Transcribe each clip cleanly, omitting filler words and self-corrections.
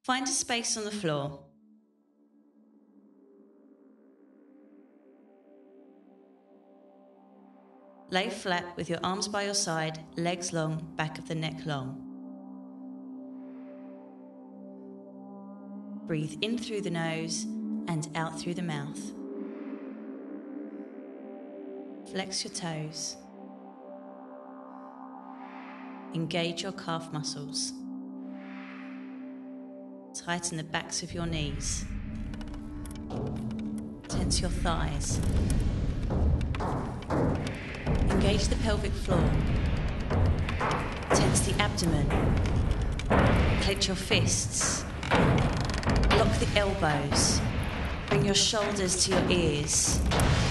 Find a space on the floor. Lay flat with your arms by your side, legs long, back of the neck long. Breathe in through the nose and out through the mouth. Flex your toes. Engage your calf muscles. Tighten the backs of your knees. Tense your thighs. Engage the pelvic floor. Tense the abdomen. Clench your fists. Lock the elbows. Bring your shoulders to your ears.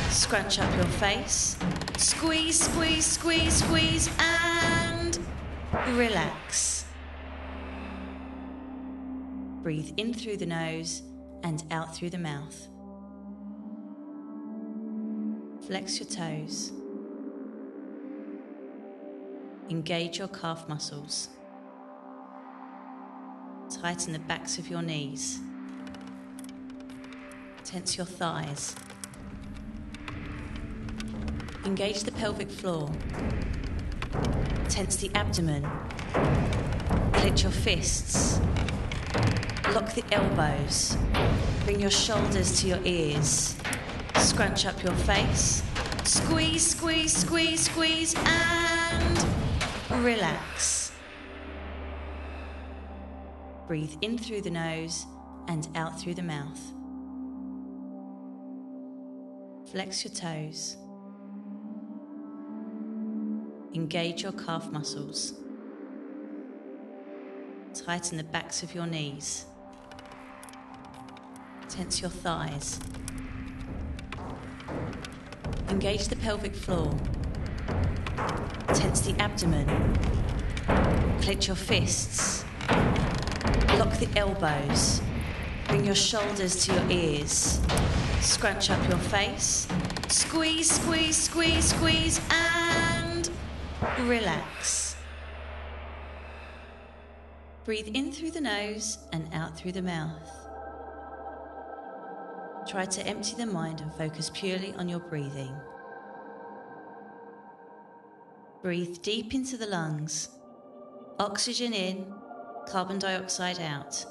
Scrunch up your face. Squeeze, squeeze, squeeze, squeeze, and relax. Breathe in through the nose and out through the mouth. Flex your toes. Engage your calf muscles. Tighten the backs of your knees. Tense your thighs. Engage the pelvic floor. Tense the abdomen. Clench your fists. Lock the elbows. Bring your shoulders to your ears. Scrunch up your face. Squeeze, squeeze, squeeze, squeeze, and relax. Breathe in through the nose and out through the mouth. Flex your toes. Engage your calf muscles. Tighten the backs of your knees. Tense your thighs. Engage the pelvic floor. Tense the abdomen. Clench your fists. Lock the elbows. Bring your shoulders to your ears. Scrunch up your face. Squeeze, squeeze, squeeze, squeeze, and relax. Breathe in through the nose and out through the mouth. Try to empty the mind and focus purely on your breathing. Breathe deep into the lungs. Oxygen in, carbon dioxide out.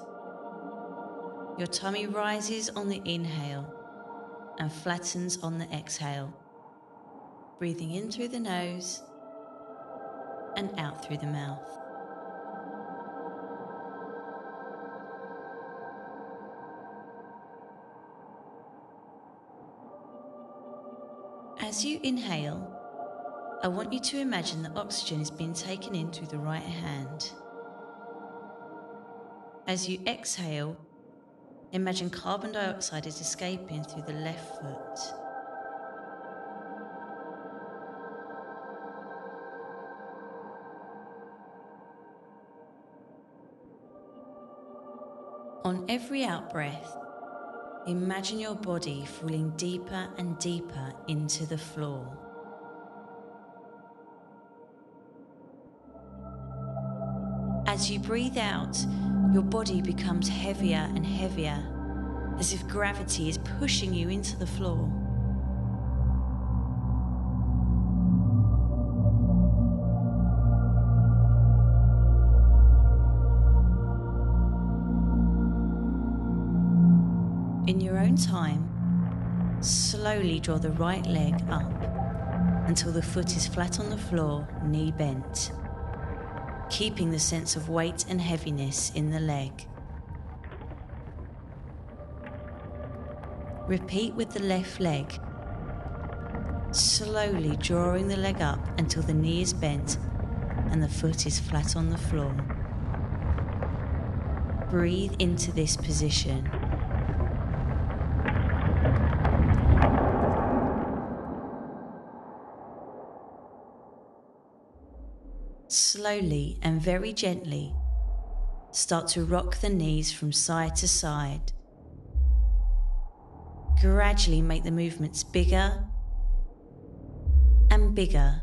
Your tummy rises on the inhale and flattens on the exhale. Breathing in through the nose and out through the mouth. As you inhale, I want you to imagine that oxygen is being taken in through the right hand. As you exhale, imagine carbon dioxide is escaping through the left foot. On every out-breath, imagine your body falling deeper and deeper into the floor. As you breathe out, your body becomes heavier and heavier, as if gravity is pushing you into the floor. In your own time, slowly draw the right leg up until the foot is flat on the floor, knee bent, keeping the sense of weight and heaviness in the leg. Repeat with the left leg, slowly drawing the leg up until the knee is bent and the foot is flat on the floor. Breathe into this position. Slowly and very gently, start to rock the knees from side to side. Gradually make the movements bigger and bigger,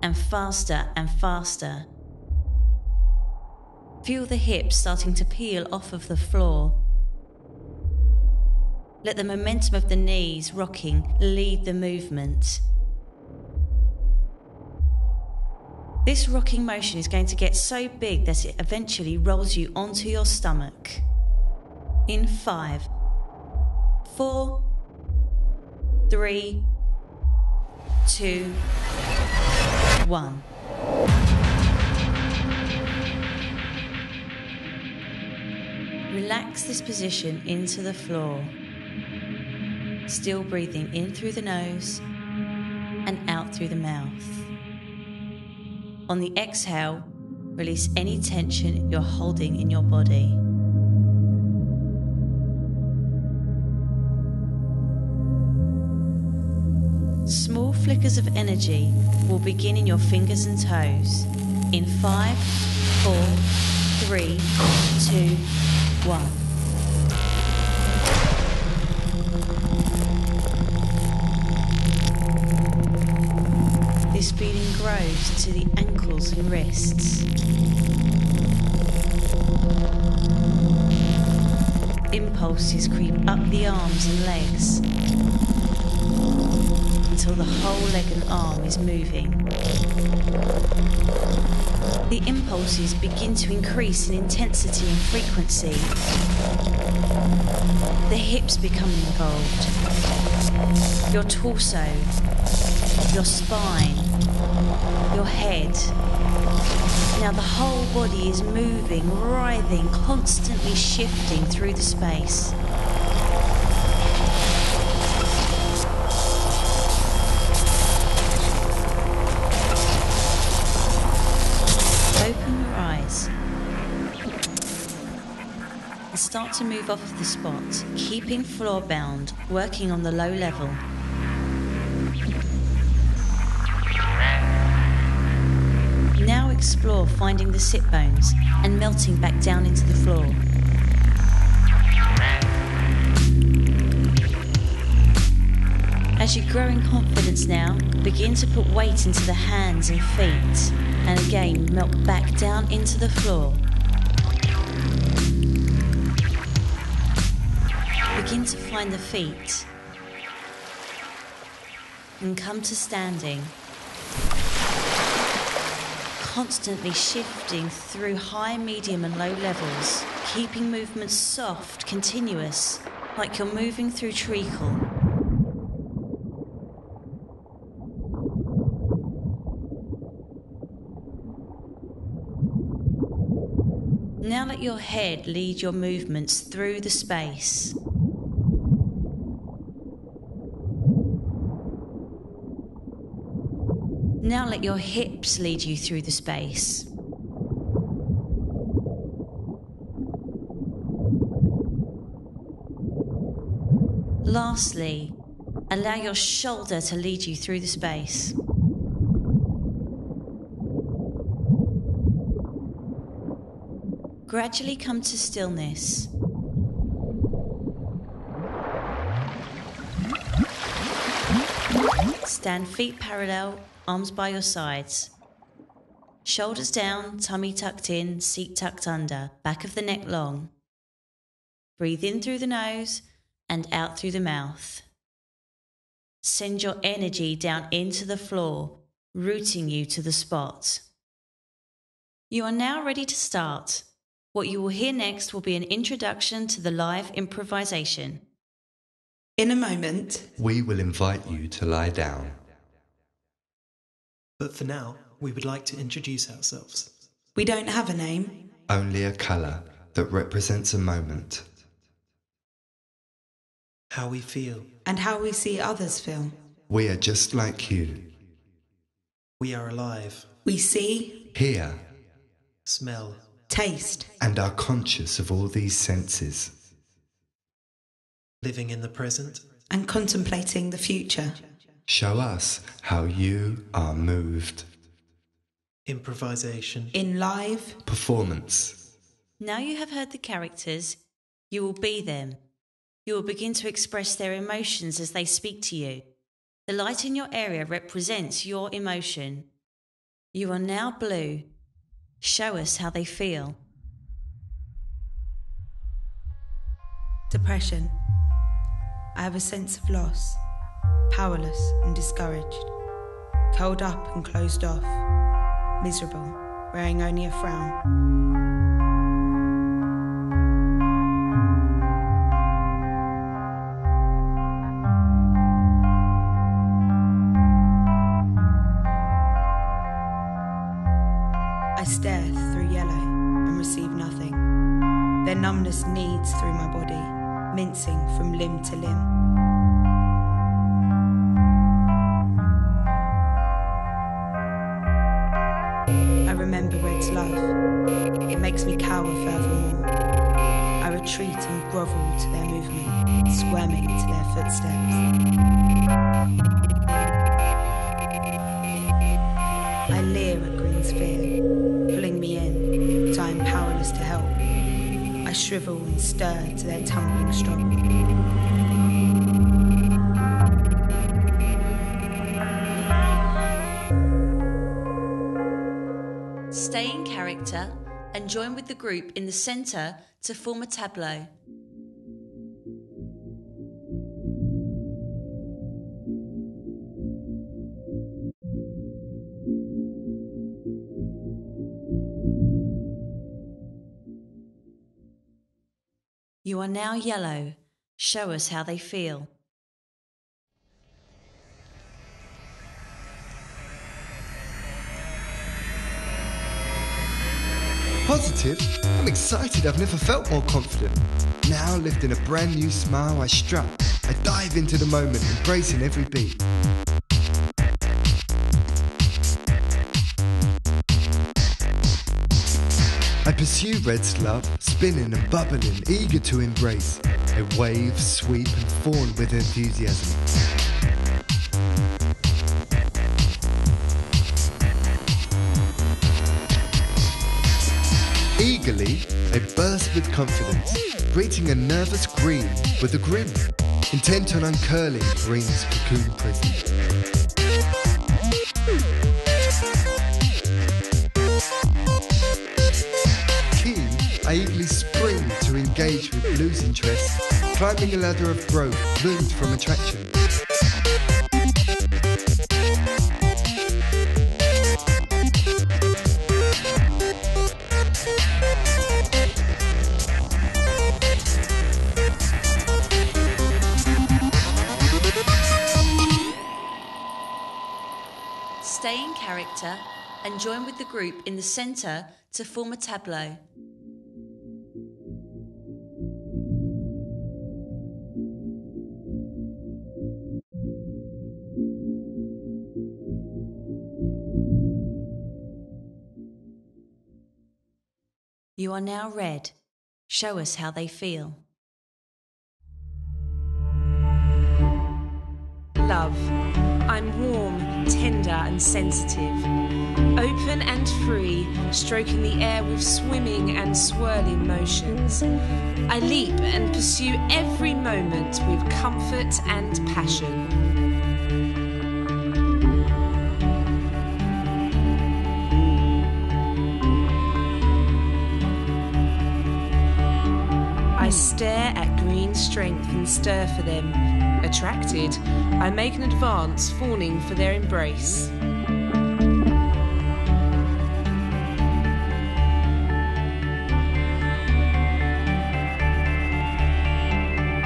and faster and faster, Feel the hips starting to peel off of the floor. Let the momentum of the knees rocking lead the movement. This rocking motion is going to get so big that it eventually rolls you onto your stomach. In 5, 4, 3, 2, 1. Relax this position into the floor. Still breathing in through the nose and out through the mouth. On the exhale, release any tension you're holding in your body. Small flickers of energy will begin in your fingers and toes. In 5, 4, 3, 2, 1. This feeling grows to the ankles and wrists. Impulses creep up the arms and legs until the whole leg and arm is moving. The impulses begin to increase in intensity and frequency. The hips become involved. Your torso, your spine, your head. Now the whole body is moving, writhing, constantly shifting through the space. Open your eyes and start to move off of the spot, keeping floor bound, working on the low level. Now explore finding the sit bones and melting back down into the floor. As you grow in confidence now, begin to put weight into the hands and feet, and again melt back down into the floor. Begin to find the feet and come to standing. Constantly shifting through high, medium and low levels, keeping movements soft, continuous, like you're moving through treacle. Now let your head lead your movements through the space. Now let your hips lead you through the space. Lastly, allow your shoulder to lead you through the space. Gradually come to stillness. Stand feet parallel, arms by your sides. Shoulders down, tummy tucked in, seat tucked under, back of the neck long. Breathe in through the nose and out through the mouth. Send your energy down into the floor, rooting you to the spot. You are now ready to start. What you will hear next will be an introduction to the live improvisation. In a moment, we will invite you to lie down. But for now, we would like to introduce ourselves. We don't have a name. Only a colour that represents a moment. How we feel. And how we see others feel. We are just like you. We are alive. We see, hear, smell, taste, and are conscious of all these senses. Living in the present and contemplating the future. Show us how you are moved. Improvisation. In live performance. Now you have heard the characters, you will be them. You will begin to express their emotions as they speak to you. The light in your area represents your emotion. You are now blue. Show us how they feel. Depression. I have a sense of loss, powerless and discouraged, curled up and closed off, miserable, wearing only a frown. I stare through yellow and receive nothing. Their numbness kneads through my body, mincing from limb to limb. I remember Red's love. It makes me cower furthermore. I retreat and grovel to their movement, squirming to their footsteps. I leer at Green's fear, pulling me in, but I am powerless to help. I shrivel and stir to their tumbling struggle. Stay in character and join with the group in the centre to form a tableau. You are now yellow. Show us how they feel. Positive? I'm excited, I've never felt more confident. Now, lifting a brand new smile, I strut. I dive into the moment, embracing every beat. I pursue Red's love, spinning and bubbling, eager to embrace. I wave, sweep and fawn with enthusiasm. Eagerly, I burst with confidence, greeting a nervous Green with a grin, intent on uncurling Green's cocoon prison. Keen, I eagerly spring to engage with Blue's interest, climbing a ladder of growth loomed from attraction. Stay in character and join with the group in the centre to form a tableau. You are now red. Show us how they feel. Love. I'm warm, tender and sensitive. Open and free, stroking the air with swimming and swirling motions. I leap and pursue every moment with comfort and passion. I stare at Green's strength and stir for them. Attracted, I make an advance, fawning for their embrace.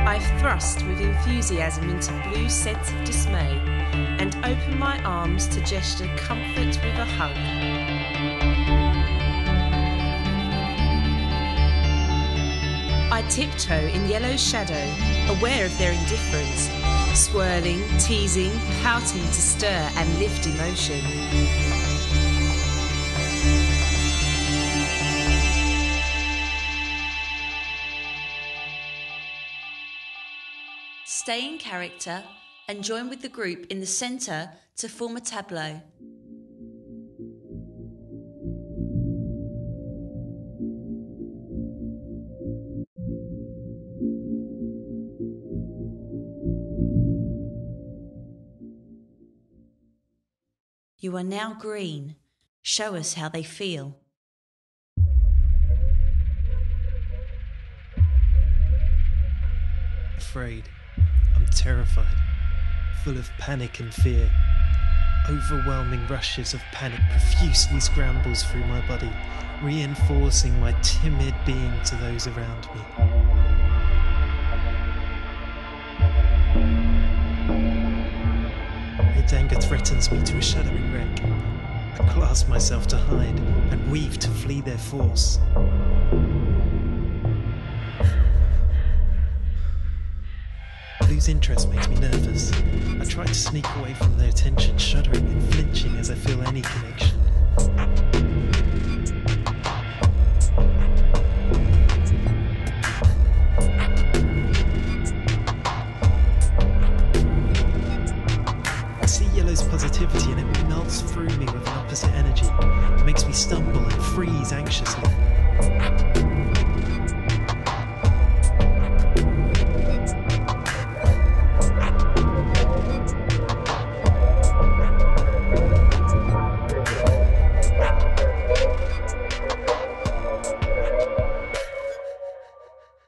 I thrust with enthusiasm into Blue's sense of dismay and open my arms to gesture comfort with a hug. I tiptoe in Yellow's shadow, aware of their indifference, swirling, teasing, pouting to stir and lift emotion. Stay in character and join with the group in the centre to form a tableau. You are now green. Show us how they feel. afraid. I'm terrified, full of panic and fear. Overwhelming rushes of panic profusely scrambles through my body, reinforcing my timid being to those around me. Its anger threatens me to a shuddering wreck. I clasp myself to hide and weave to flee their force. Blue's interest makes me nervous. I try to sneak away from their attention, shuddering and flinching as I feel any connection. I see Yellow's positivity and it melts through me with an opposite energy. It makes me stumble and freeze anxiously.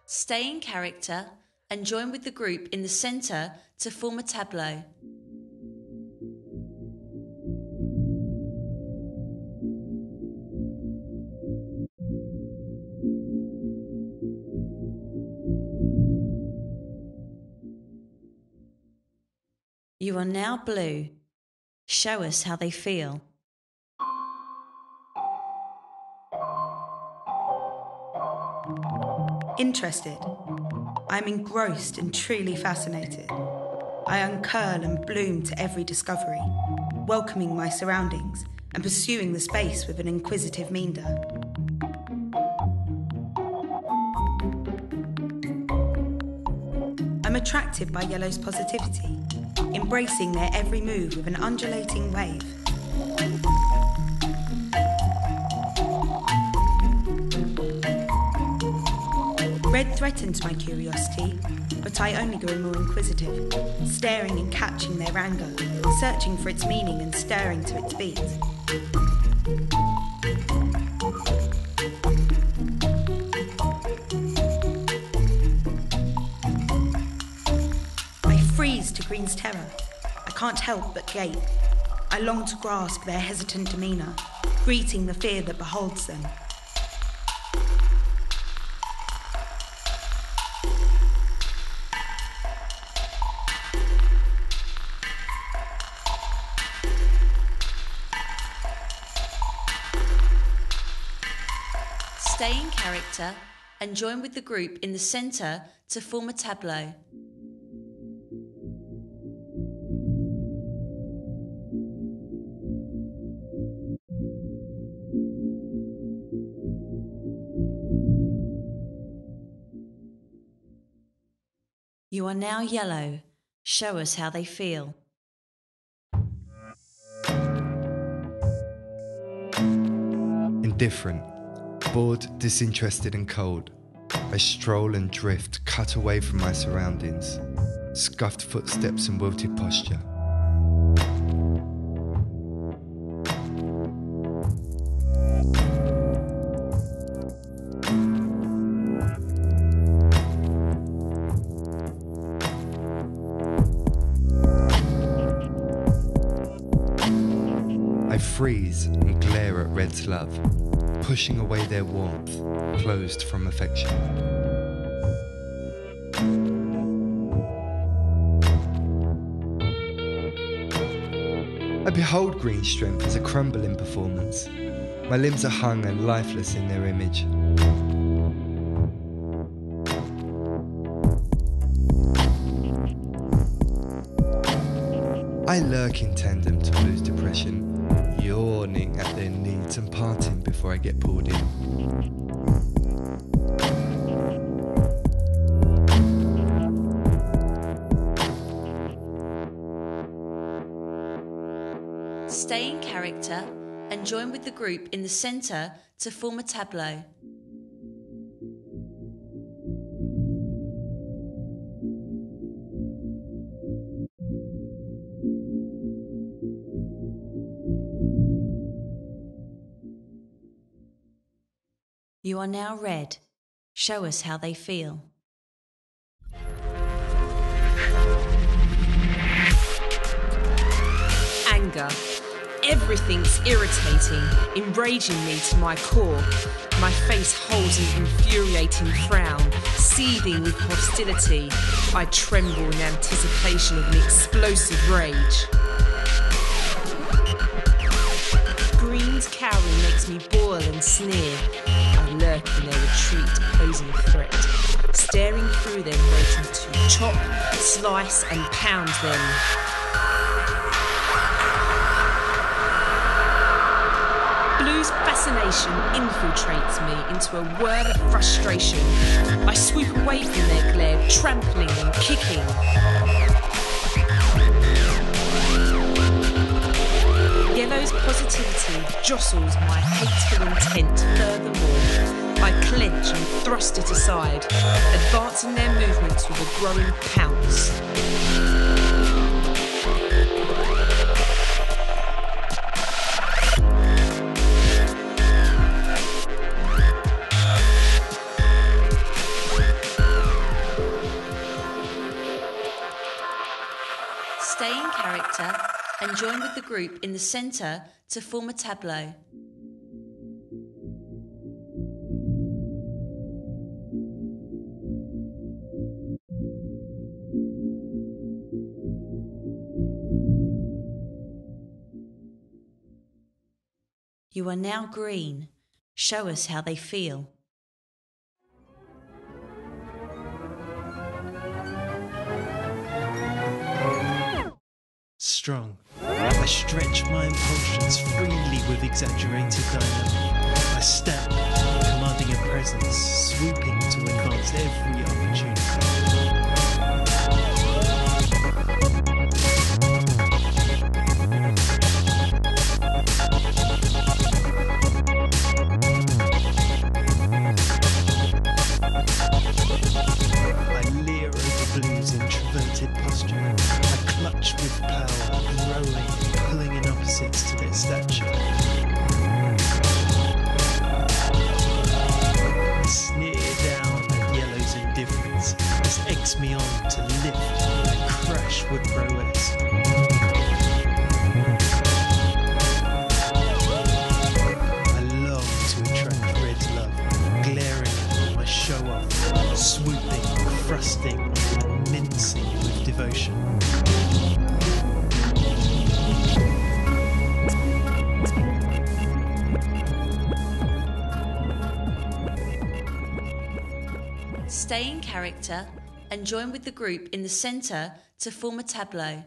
Stay in character and join with the group in the centre to form a tableau. You are now blue. Show us how they feel. Interested. I'm engrossed and truly fascinated. I uncurl and bloom to every discovery, welcoming my surroundings and pursuing the space with an inquisitive minder. I'm attracted by Yellow's positivity, embracing their every move with an undulating wave. Red threatens my curiosity, but I only grow more inquisitive, staring and catching their anger, searching for its meaning and stirring to its beat. I freeze to Green's terror. I can't help but gape. I long to grasp their hesitant demeanour, greeting the fear that beholds them. Stay in character and join with the group in the centre to form a tableau. You are now yellow. Show us how they feel. Indifferent, bored, disinterested and cold. I stroll and drift, cut away from my surroundings. Scuffed footsteps and wilted posture. I freeze and glare at Red's love, pushing away their warmth, closed from affection. I behold Green's strength as a crumbling performance. My limbs are hung and lifeless in their image. I lurk in tandem to Blue's depression, yawning at their needs and parting before I get pulled in. Stay in character and join with the group in the centre to form a tableau. You are now red. Show us how they feel. Everything's irritating, enraging me to my core. My face holds an infuriating frown, seething with hostility. I tremble in anticipation of an explosive rage. Green's cowering makes me boil and sneer. I lurk in their retreat, posing a threat, staring through them, waiting to chop, slice and pound them. Blue's fascination infiltrates me into a whirl of frustration. I swoop away from their glare, trampling and kicking. Yellow's positivity jostles my hateful intent furthermore. I clench and thrust it aside, advancing their movements with a growing pounce. Stay in character and join with the group in the centre to form a tableau. You are now green. Show us how they feel. Strong. I stretch my impulsions freely with exaggerated dynamic. I stamp, commanding a presence, swooping to advance every opportunity. I leer over Blue's introverted posture. I clutch with power, growing, pulling in opposites to their stature. I sneer down at Yellow's indifference, as eggs me on to lift and crash with prowess. I long to attract Red's love, glaring at my show-off, swooping, thrusting, and mincing with devotion. Stay in character and join with the group in the centre to form a tableau.